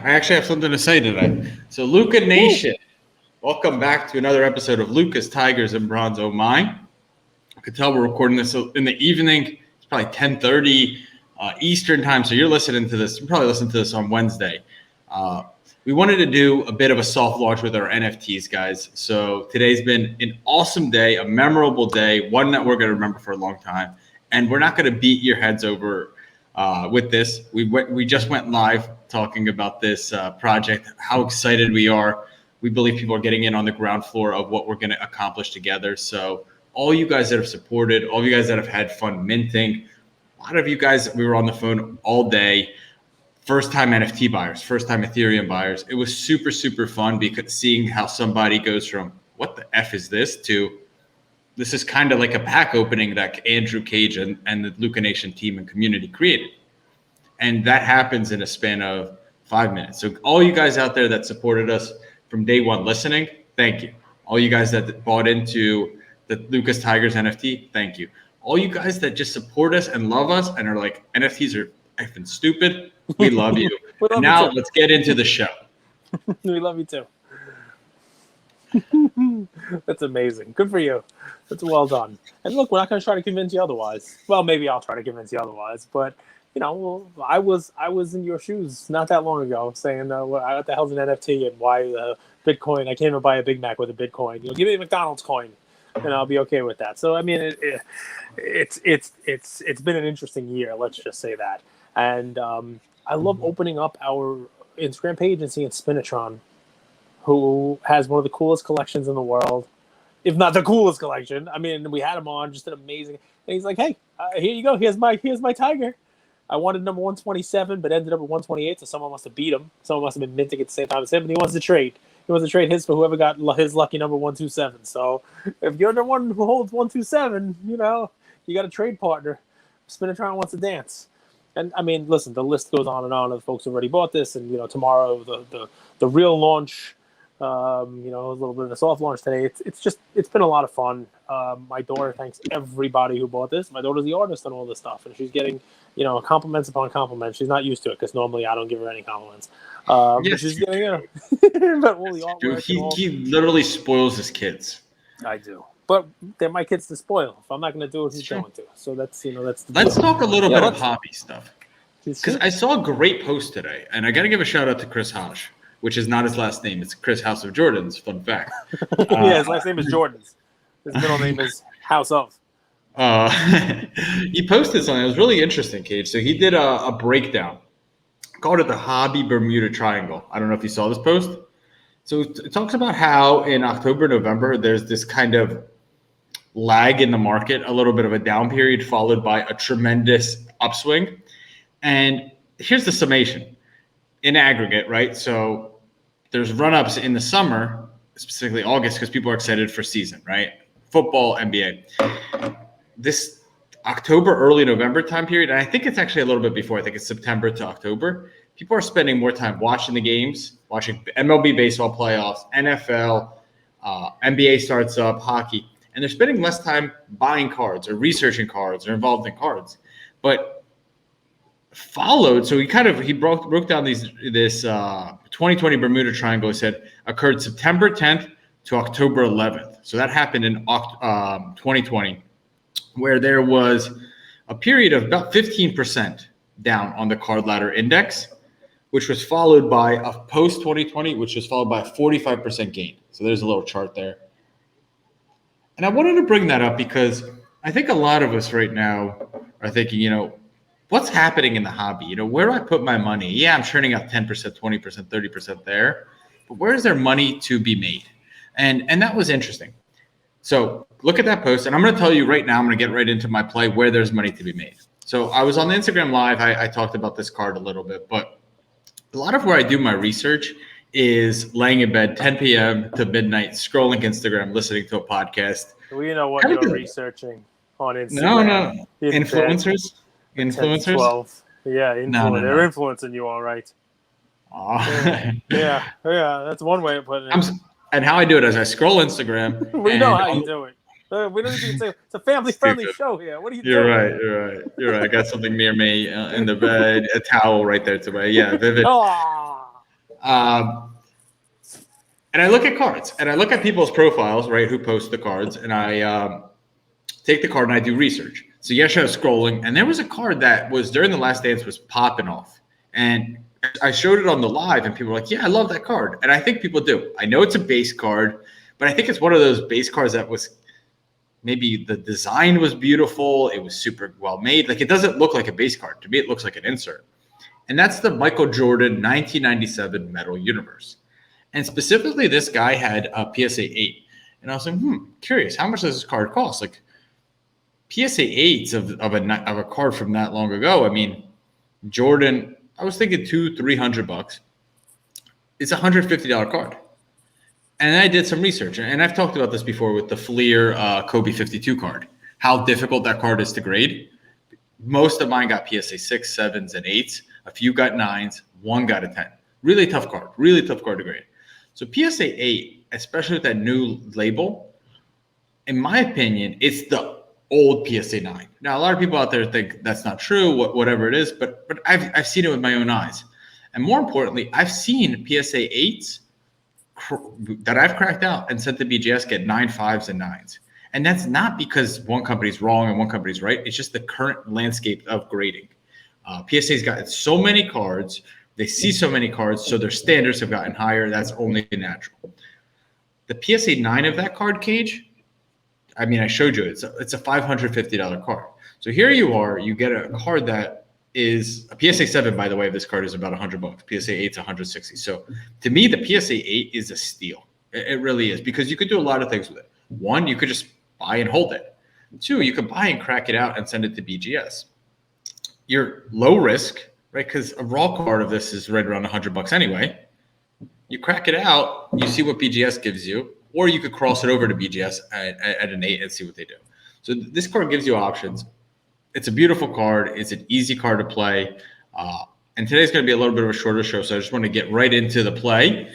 I actually have something to say today. So, Luca Nation, welcome back to another episode of Lucas, Tigers, and Bronze Oh My. I could tell we're recording this in the evening. It's probably 10:30 Eastern time. So you're listening to this. You probably listen to this on Wednesday. We wanted to do a bit of a soft launch with our NFTs, guys. So today's been an awesome day, a memorable day, one that we're going to remember for a long time. And we're not going to beat your heads over with this. We just went live talking about this project, how excited we are. We believe people are getting in on the ground floor of what we're going to accomplish together. So all you guys that have supported, all you guys that have had fun minting, a lot of you guys, we were on the phone all day. First-time NFT buyers, first-time Ethereum buyers. It was super, super fun because seeing how somebody goes from what the F is this to this is kind of like a pack opening that Andrew Cage and the Luca Nation team and community created. And that happens in a span of 5 minutes. So all you guys out there that supported us from day one listening, thank you. All you guys that bought into the Lucas Tigers NFT, thank you. All you guys that just support us and love us and are like, NFTs are effing stupid, we love you. Now let's get into the show. We love you too. That's amazing. Good for you. That's well done. And look, we're not going to try to convince you otherwise. Well, maybe I'll try to convince you otherwise. But, you know, I was in your shoes not that long ago saying, what the hell's an NFT and why Bitcoin? I can't even buy a Big Mac with a Bitcoin. You know, give me a McDonald's coin and I'll be okay with that. So, I mean, it's been an interesting year. Let's just say that. And I love opening up our Instagram page and seeing Spinatron, who has one of the coolest collections in the world, if not the coolest collection. I mean, we had him on, just an amazing. And he's like, "Hey, here you go. Here's my tiger. I wanted number 127, but ended up at 128. So someone must have beat him. Someone must have been minting at the same time as him, and he wants to trade. He wants to trade his for whoever got his lucky number 127. So if you're the one who holds 127, you know you got a trade partner. Spinatron wants to dance." And I mean, listen, the list goes on and on. The folks already bought this, and you know, tomorrow the real launch. You know, a little bit of a soft launch today. It's been a lot of fun. My daughter thanks everybody who bought this. My daughter's the artist on all this stuff, and she's getting, you know, compliments upon compliments. She's not used to it because normally I don't give her any compliments. Yes, she's getting, you know, but all the artwork. He literally spoils his kids. I do, but they're my kids to spoil. If I'm not going to do it, who's going to? So that's, you know, that's. Let's talk a little bit of hobby stuff, because I saw a great post today, and I got to give a shout out to Chris Hodge, which is not his last name. It's Chris House of Jordans. Fun fact. Yeah, his last name is Jordans. His middle name is House of. He posted something. It was really interesting, Cage. So he did a breakdown. Called it the Hobby Bermuda Triangle. I don't know if you saw this post. So it talks about how in October, November, there's this kind of lag in the market, a little bit of a down period followed by a tremendous upswing. And here's the summation in aggregate, right? So there's run-ups in the summer, specifically August, because people are excited for season, right? Football, NBA. This October, early November time period, and I think it's actually a little bit before. I think it's September to October. People are spending more time watching the games, watching MLB baseball playoffs, NFL, NBA starts up, hockey, and they're spending less time buying cards or researching cards or involved in cards. But followed, so he broke down this 2020 Bermuda Triangle. He said occurred September 10th to October 11th. So that happened in 2020, where there was a period of about 15% down on the card ladder index, which was followed by a post 2020, which was followed by a 45% gain. So there's a little chart there. And I wanted to bring that up because I think a lot of us right now are thinking, you know, what's happening in the hobby? You know, where do I put my money? Yeah, I'm churning out 10%, 20%, 30% there, but where is there money to be made? And that was interesting. So look at that post, and I'm going to tell you right now, I'm going to get right into my play where there's money to be made. So I was on the Instagram Live. I talked about this card a little bit, but a lot of where I do my research is laying in bed 10 p.m. to midnight, scrolling Instagram, listening to a podcast. Well, you know what you're researching on Instagram. No. Influencers? Influencers? 12. Yeah, No. They're influencing you all right. Yeah, that's one way of putting it. And how I do it is I scroll Instagram. We know how you do it. We don't even say it's a family-friendly show here. What are you doing? You're right. I got something near me in the bed, a towel right there to my, yeah, vivid. And I look at cards, and I look at people's profiles, right, who post the cards, and I take the card and I do research. So yesterday I was scrolling, and there was a card that was during the Last Dance was popping off, and I showed it on the live, and people were like, "Yeah, I love that card," and I think people do. I know it's a base card, but I think it's one of those base cards that was maybe the design was beautiful, it was super well made. Like it doesn't look like a base card to me; it looks like an insert, and that's the Michael Jordan 1997 Metal Universe. And specifically, this guy had a PSA 8. And I was like, curious, how much does this card cost? Like PSA 8s of a card from that long ago. I mean, Jordan, I was thinking $200-300. It's a $150 card. And I did some research. And I've talked about this before with the Fleer Kobe 52 card, how difficult that card is to grade. Most of mine got PSA 6, 7s, and 8s. A few got 9s. One got a 10. Really tough card to grade. So PSA 8, especially with that new label, in my opinion, it's the old PSA 9. Now, a lot of people out there think that's not true, whatever it is, but I've seen it with my own eyes. And more importantly, I've seen PSA 8s that I've cracked out and sent to BGS get 9 5s and 9s. And that's not because one company's wrong and one company's right. It's just the current landscape of grading. PSA's got so many cards. They see so many cards, so their standards have gotten higher. That's only natural. The PSA 9 of that card, Cage, I mean, I showed you, it's a $550 card. So here you are, you get a card that is a PSA 7, by the way, this card is about $100. PSA 8 is $160. So to me, the PSA 8 is a steal. It really is, because you could do a lot of things with it. One, you could just buy and hold it. Two, you could buy and crack it out and send it to BGS. You're low risk, right? Because a raw card of this is right around $100 anyway. You crack it out, you see what BGS gives you, or you could cross it over to BGS at an 8 and see what they do. So this card gives you options. It's a beautiful card. It's an easy card to play. And today's going to be a little bit of a shorter show, so I just want to get right into the play.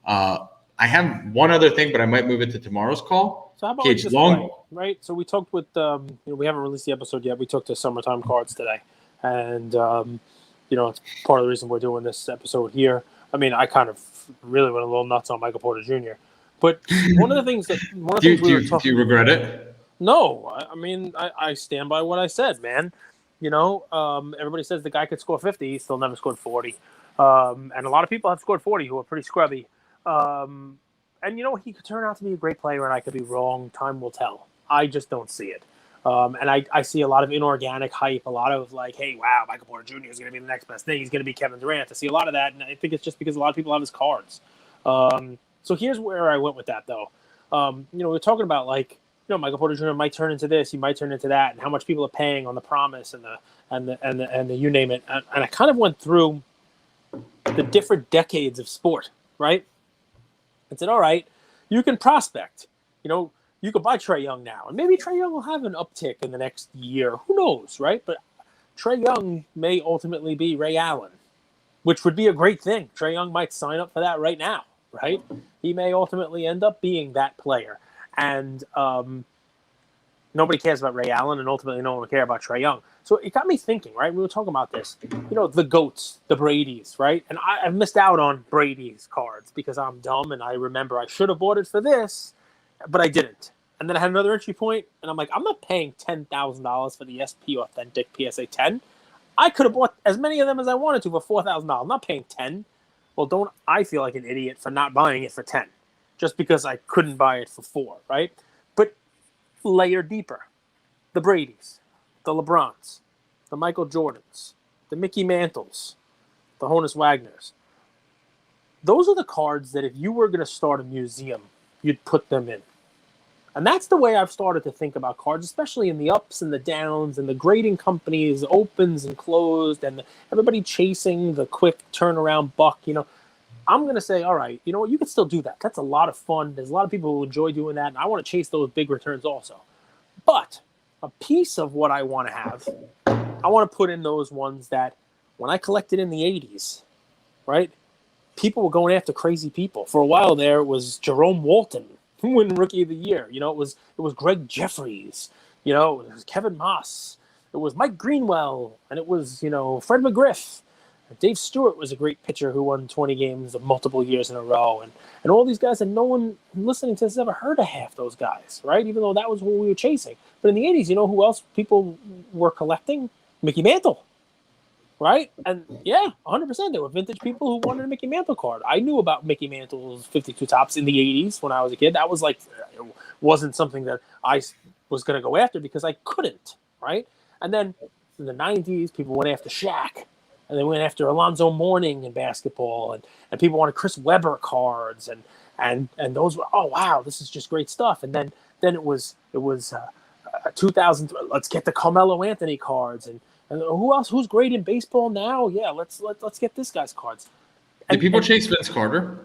I have one other thing, but I might move it to tomorrow's call. So how about Cage, play, right? So we talked with, we haven't released the episode yet. We took the summertime cards today. And, it's part of the reason we're doing this episode here. I mean, I kind of really went a little nuts on Michael Porter Jr. But one of the things that do you regret it? No, I mean, I stand by what I said, man. Everybody says the guy could score 50. He still never scored 40. And a lot of people have scored 40 who are pretty scrubby. And, he could turn out to be a great player, and I could be wrong. Time will tell. I just don't see it. And I see a lot of inorganic hype, a lot of like, hey, wow, Michael Porter Jr. is going to be the next best thing. He's going to be Kevin Durant. I see a lot of that, and I think it's just because a lot of people have his cards. So here's where I went with that, though. We're talking about, like, Michael Porter Jr. might turn into this, he might turn into that, and how much people are paying on the promise and the you name it. And I kind of went through the different decades of sport, right? And said, all right, you can prospect. You could buy Trae Young now, and maybe Trae Young will have an uptick in the next year. Who knows, right? But Trae Young may ultimately be Ray Allen, which would be a great thing. Trae Young might sign up for that right now, right? He may ultimately end up being that player. And nobody cares about Ray Allen, and ultimately no one will care about Trae Young. So it got me thinking, right? We were talking about this. The GOATs, the Bradys, right? And I've missed out on Brady's cards because I'm dumb, and I remember I should have bought it for this, but I didn't. And then I had another entry point, and I'm like, I'm not paying $10,000 for the SP Authentic PSA 10. I could have bought as many of them as I wanted to for $4,000. I'm not paying 10. Well, don't I feel like an idiot for not buying it for 10, just because I couldn't buy it for 4, right? But layer deeper. The Bradys, the LeBrons, the Michael Jordans, the Mickey Mantles, the Honus Wagners. Those are the cards that if you were going to start a museum, you'd put them in. And that's the way I've started to think about cards, especially in the ups and the downs and the grading companies opens and closed and everybody chasing the quick turnaround buck. I'm going to say, all right, you know what? You can still do that. That's a lot of fun. There's a lot of people who enjoy doing that. And I want to chase those big returns also. But a piece of what I want to have, I want to put in those ones that when I collected in the 80s, right, people were going after crazy people. For a while there, it was Jerome Walton who won Rookie of the Year. It was Greg Jeffries. It was Kevin Moss. It was Mike Greenwell. And it was, Fred McGriff. Dave Stewart was a great pitcher who won 20 games of multiple years in a row. And all these guys, and no one listening to this has ever heard of half those guys, right? Even though that was what we were chasing. But in the 80s, you know who else people were collecting? Mickey Mantle, right? And yeah, 100%. There were vintage people who wanted a Mickey Mantle card. I knew about Mickey Mantle's 52 tops in the 80s when I was a kid. That was like, it wasn't something that I was going to go after because I couldn't, right? And then in the 90s, people went after Shaq. And they went after Alonzo Mourning in basketball, and people wanted Chris Webber cards, and those were, oh wow, this is just great stuff. And then it was 2000. Let's get the Carmelo Anthony cards, and who else? Who's great in baseball now? Yeah, let's get this guy's cards. Did people chase Vince Carter?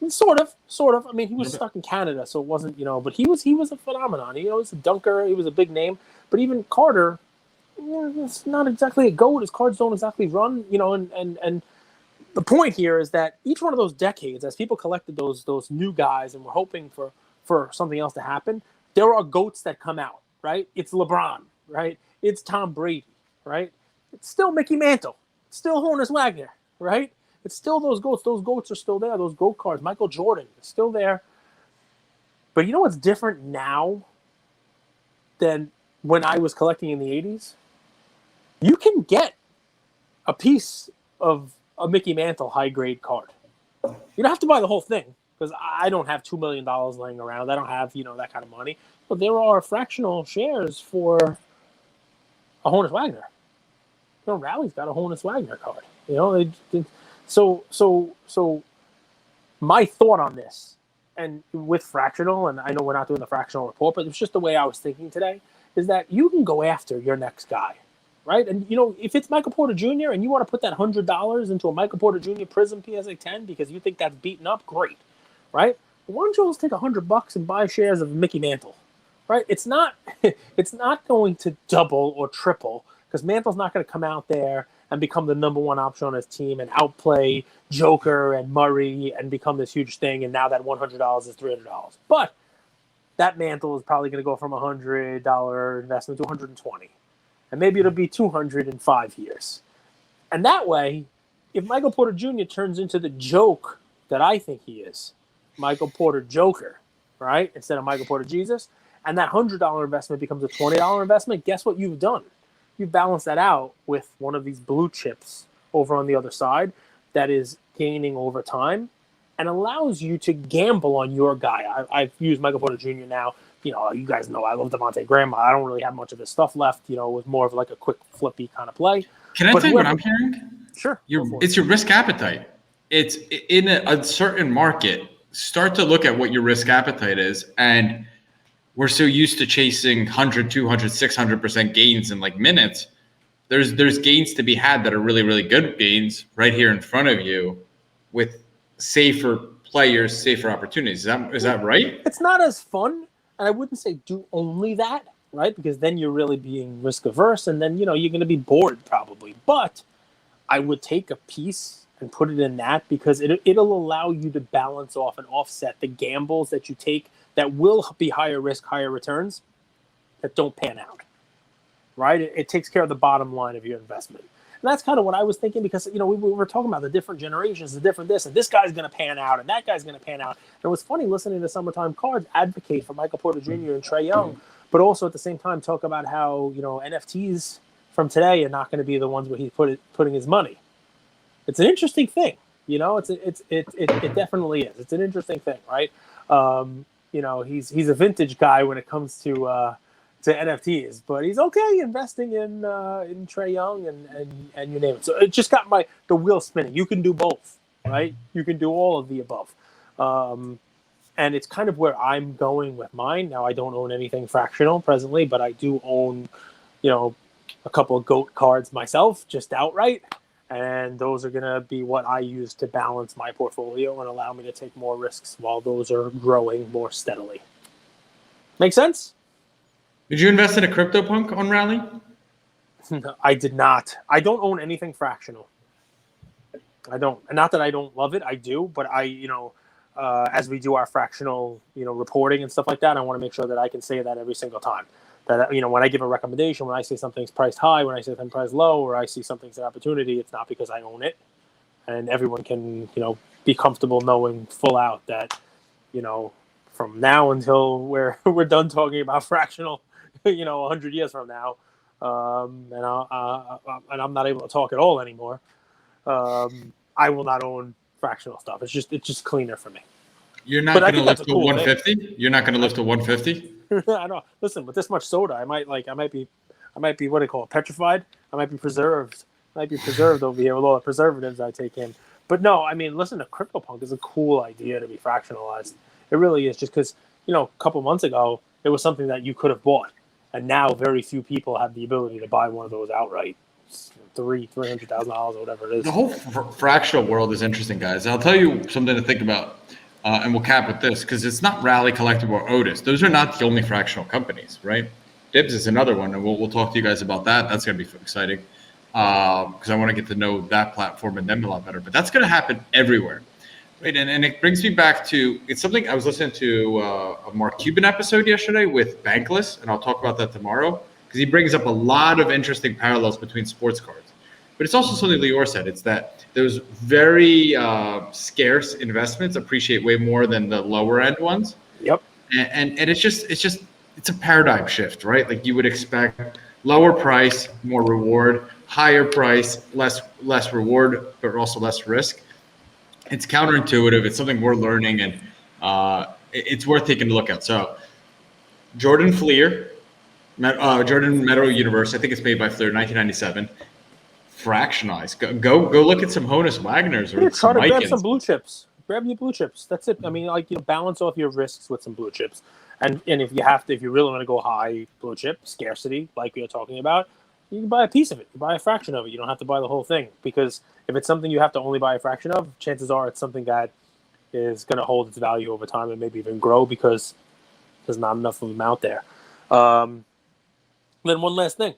Sort of. I mean, he was stuck in Canada, so it wasn't, but he was a phenomenon. He was a dunker. He was a big name. But even Carter. Yeah, it's not exactly a GOAT. His cards don't exactly run, and the point here is that each one of those decades, as people collected those new guys and were hoping for something else to happen, there are GOATs that come out, right? It's LeBron, right? It's Tom Brady, right? It's still Mickey Mantle. It's still Honus Wagner, right? It's still those GOATs. Those GOATs are still there. Those GOAT cards. Michael Jordan is still there. But you know what's different now than when I was collecting in the 80s? You can get a piece of a Mickey Mantle high-grade card. You don't have to buy the whole thing because I don't have $2 million laying around. I don't have, that kind of money. But there are fractional shares for a Honus Wagner. Rally's got a Honus Wagner card. So my thought on this, and with fractional, and I know we're not doing the fractional report, but it's just the way I was thinking today, is that you can go after your next guy. Right? And, if it's Michael Porter Jr. and you want to put that $100 into a Michael Porter Jr. Prism PSA 10 because you think that's beaten up, great. Right? But why don't you just take $100 and buy shares of Mickey Mantle? Right? It's not going to double or triple because Mantle's not going to come out there and become the number one option on his team and outplay Joker and Murray and become this huge thing. And now that $100 is $300. But that Mantle is probably going to go from a $100 investment to $120. And maybe it'll be 200 in 5 years. And that way, if Michael Porter Jr. turns into the joke that I think he is, Michael Porter Joker, right, instead of Michael Porter Jesus, and that $100 investment becomes a $20 investment, guess what you've done? You've balanced that out with one of these blue chips over on the other side that is gaining over time and allows you to gamble on your guy. I've used Michael Porter Jr. now. You guys know I love Devontae Graham. I don't really have much of his stuff left. It was more of like a quick flippy kind of play. Can I tell you what I'm hearing? Sure. It's your risk appetite. It's in a certain market. Start to look at what your risk appetite is. And we're so used to chasing 100, 200, 600% gains in like minutes. There's gains to be had that are really, really good gains right here in front of you with safer players, safer opportunities. Is that right? It's not as fun. And I wouldn't say do only that, right? Because then you're really being risk averse and then, you're going to be bored probably. But I would take a piece and put it in that because it'll allow you to balance off and offset the gambles that you take that will be higher risk, higher returns that don't pan out, right? It takes care of the bottom line of your investment. And that's kind of what I was thinking because, we were talking about the different generations, the different this, and this guy's going to pan out, and that guy's going to pan out. And it was funny listening to Summertime Cards advocate for Michael Porter Jr. and Trae Young, but also at the same time talk about how, NFTs from today are not going to be the ones where he's putting his money. It's an interesting thing, it definitely is. It's an interesting thing, right? He's a vintage guy when it comes to NFTs, but he's okay investing in Trae Young and you name it. So it just got the wheel spinning. You can do both, right? You can do all of the above. And it's kind of where I'm going with mine. Now, I don't own anything fractional presently, but I do own, a couple of GOAT cards myself, just outright. And those are going to be what I use to balance my portfolio and allow me to take more risks while those are growing more steadily. Make sense? Did you invest in a CryptoPunk on Rally? No, I did not. I don't own anything fractional. I don't. Not that I don't love it. I do. But as we do our fractional, reporting and stuff like that, I want to make sure that I can say that every single time. that, when I give a recommendation, when I say something's priced high, when I say something's priced low, or I see something's an opportunity, it's not because I own it. And everyone can, be comfortable knowing full out that, from now until we're done talking about fractional, 100 years from now, and I'm not able to talk at all anymore, I will not own fractional stuff. It's just clealer for me. You're not going to lift to 150? You're not going to lift to 150? I know. Listen, with this much soda, I might be what do they call it, petrified? I might be preserved. Over here with all the preservatives I take in. But no, I mean, listen, the CryptoPunk is a cool idea to be fractionalized. It really is, just because, a couple months ago, it was something that you could have bought. And now very few people have the ability to buy one of those outright. $300,000 or whatever it is. The whole fractional world is interesting, guys. I'll tell you something to think about, and we'll cap with this, because it's not Rally, Collectible, or Otis. Those are not the only fractional companies, right? Dibs is another one, and we'll talk to you guys about that. That's going to be exciting, because I want to get to know that platform and them a lot better. But that's going to happen everywhere, right? And it brings me back to, it's something I was listening to a Mark Cuban episode yesterday with Bankless, and I'll talk about that tomorrow, because he brings up a lot of interesting parallels between sports cards. But it's also something Lior said. It's that those very scarce investments appreciate way more than the lower end ones. Yep. And it's a paradigm shift, right? Like you would expect lower price, more reward, higher price, less reward, but also less risk. It's counterintuitive. It's something we're learning, and it's worth taking a look at. So Jordan Fleer, Jordan Metal Universe, I think it's made by Fleer, 1997. Fractionalized. Go look at some Honus Wagners or try to grab Mikens. some blue chips. Grab your blue chips. That's it. I mean, balance off your risks with some blue chips. And if you really want to go high blue chip scarcity, like we were talking about, you can buy a piece of it. You buy a fraction of it. You don't have to buy the whole thing, because if it's something you have to only buy a fraction of, chances are it's something that is going to hold its value over time and maybe even grow because there's not enough of them out there. Then one last thing.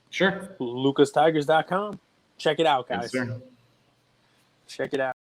Sure. LucasTigers.com. Check it out, guys. Yes, sir. Check it out.